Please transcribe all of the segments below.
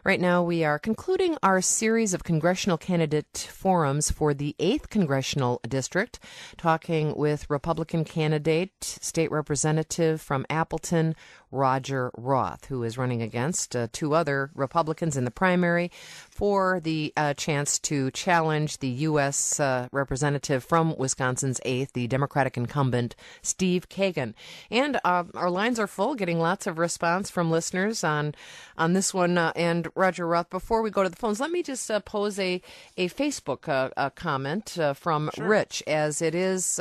Right now, we are concluding our series of congressional candidate forums for the 8th Congressional District, talking with Republican candidate, state representative from Appleton, Roger Roth, who is running against two other Republicans in the primary for the chance to challenge the U.S. representative from Wisconsin's 8th, the Democratic incumbent, Steve Kagan. And our lines are full, getting lots of response from listeners on this one. And Roger Roth, before we go to the phones, let me just pose a Facebook comment from Sure. Rich, as it is...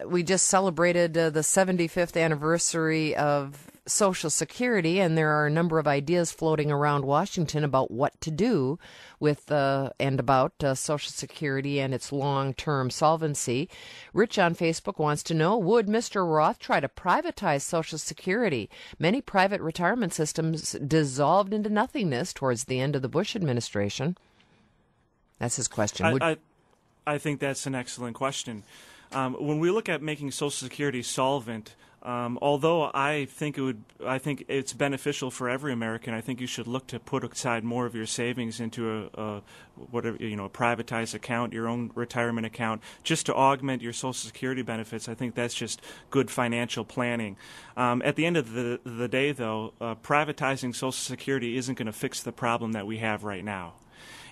we just celebrated the 75th anniversary of Social Security, and there are a number of ideas floating around Washington about what to do with and about Social Security and its long-term solvency. Rich on Facebook wants to know, would Mr. Roth try to privatize Social Security? Many private retirement systems dissolved into nothingness towards the end of the Bush administration. That's his question. I think that's an excellent question. When we look at making Social Security solvent, although I think it's beneficial for every American, I think you should look to put aside more of your savings into a privatized account, your own retirement account, just to augment your Social Security benefits. I think that's just good financial planning. At the end of the day, though, privatizing Social Security isn't going to fix the problem that we have right now.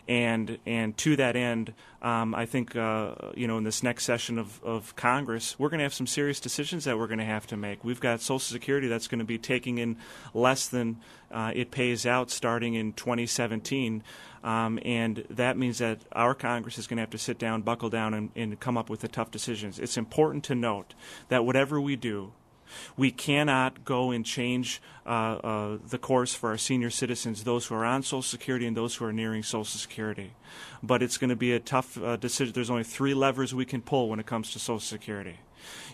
And to that end, I think in this next session of Congress, we're going to have some serious decisions that we're going to have to make. We've got Social Security that's going to be taking in less than it pays out starting in 2017, and that means that our Congress is going to have to sit down, buckle down, and come up with the tough decisions. It's important to note that whatever we do, we cannot go and change the course for our senior citizens, those who are on Social Security and those who are nearing Social Security. But it's going to be a tough decision. There's only three levers we can pull when it comes to Social Security.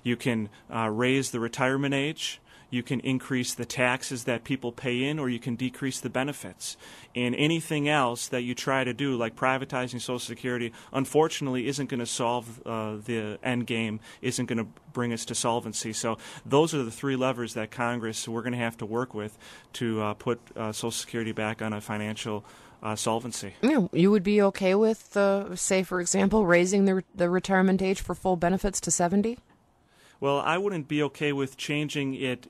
You can raise the retirement age, you can increase the taxes that people pay in, or you can decrease the benefits. And anything else that you try to do, like privatizing Social Security, unfortunately isn't going to solve the end game, isn't going to bring us to solvency. So those are the three levers that Congress, we're going to have to work with to put Social Security back on a financial solvency. Yeah, you would be okay with, say, for example, raising the retirement age for full benefits to 70? Well, I wouldn't be okay with changing it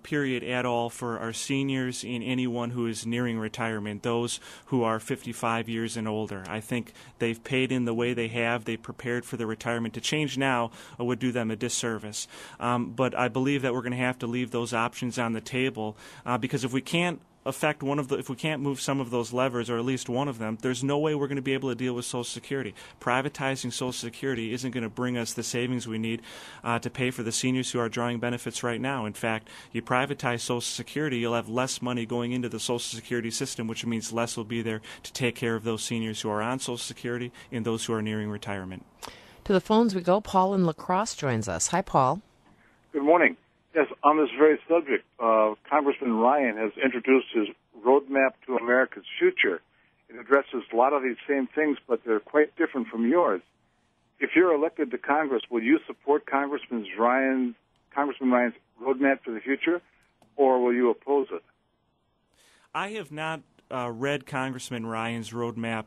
period at all for our seniors and anyone who is nearing retirement, those who are 55 years and older. I think they've paid in the way they have. They prepared for their retirement. To change now would do them a disservice. But I believe that we're going to have to leave those options on the table because if we can't if we can't move some of those levers, or at least one of them, there's no way we're going to be able to deal with Social Security. Privatizing Social Security isn't going to bring us the savings we need to pay for the seniors who are drawing benefits right now. In fact, you privatize Social Security, you'll have less money going into the Social Security system, which means less will be there to take care of those seniors who are on Social Security and those who are nearing retirement. To the phones we go. Paul in La Crosse joins us. Hi, Paul. Good morning. Yes, on this very subject, Congressman Ryan has introduced his roadmap to America's future. It addresses a lot of these same things, but they're quite different from yours. If you're elected to Congress, will you support Congressman Ryan's roadmap for the future, or will you oppose it? I have not read Congressman Ryan's roadmap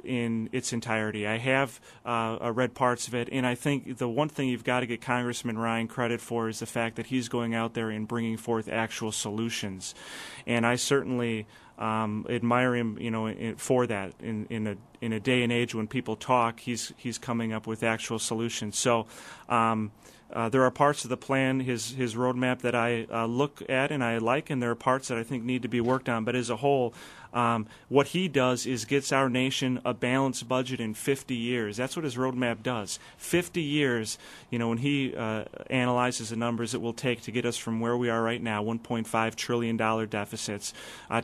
in its entirety. I have read parts of it, and I think the one thing you've got to get Congressman Ryan credit for is the fact that he's going out there and bringing forth actual solutions. And I certainly admire him, for that. In a day and age when people talk, he's coming up with actual solutions. So there are parts of the plan, his roadmap, that I look at and I like, and there are parts that I think need to be worked on. But as a whole, what he does is gets our nation a balanced budget in 50 years. That's what his roadmap does. 50 years, when he analyzes the numbers it will take to get us from where we are right now, $1.5 trillion deficits,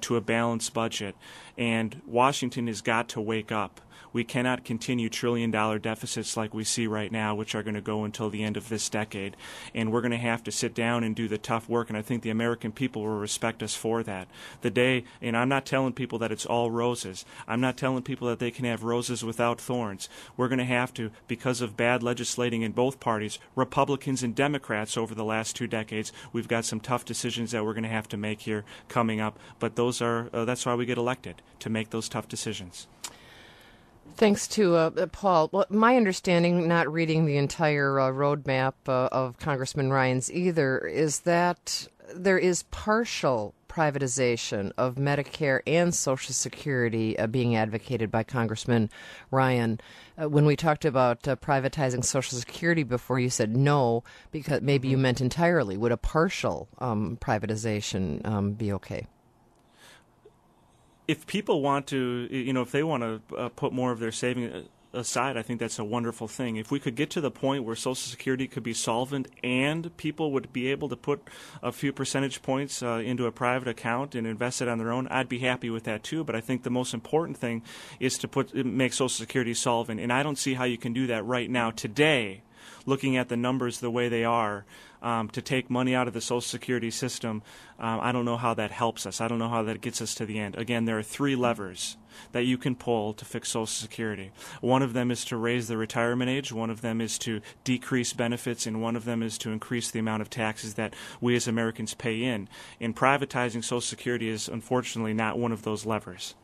to a balanced budget. And Washington has got to wake up. We cannot continue trillion-dollar deficits like we see right now, which are going to go until the end of this decade. And we're going to have to sit down and do the tough work, and I think the American people will respect us for that. And I'm not telling people that it's all roses. I'm not telling people that they can have roses without thorns. We're going to have to, because of bad legislating in both parties, Republicans and Democrats over the last 2 decades, we've got some tough decisions that we're going to have to make here coming up. But that's why we get elected, to make those tough decisions. Thanks to Paul. Well, my understanding, not reading the entire roadmap of Congressman Ryan's either, is that there is partial privatization of Medicare and Social Security being advocated by Congressman Ryan. When we talked about privatizing Social Security before, you said no, because maybe you meant entirely. Would a partial privatization be okay? If people want to, if they want to put more of their savings aside, I think that's a wonderful thing. If we could get to the point where Social Security could be solvent and people would be able to put a few percentage points into a private account and invest it on their own, I'd be happy with that too. But I think the most important thing is to make Social Security solvent, and I don't see how you can do that right now today, looking at the numbers the way they are. To take money out of the Social Security system, I don't know how that helps us. I don't know how that gets us to the end. Again, there are 3 levers that you can pull to fix Social Security. One of them is to raise the retirement age, one of them is to decrease benefits, and one of them is to increase the amount of taxes that we as Americans pay in. And privatizing Social Security is unfortunately not one of those levers.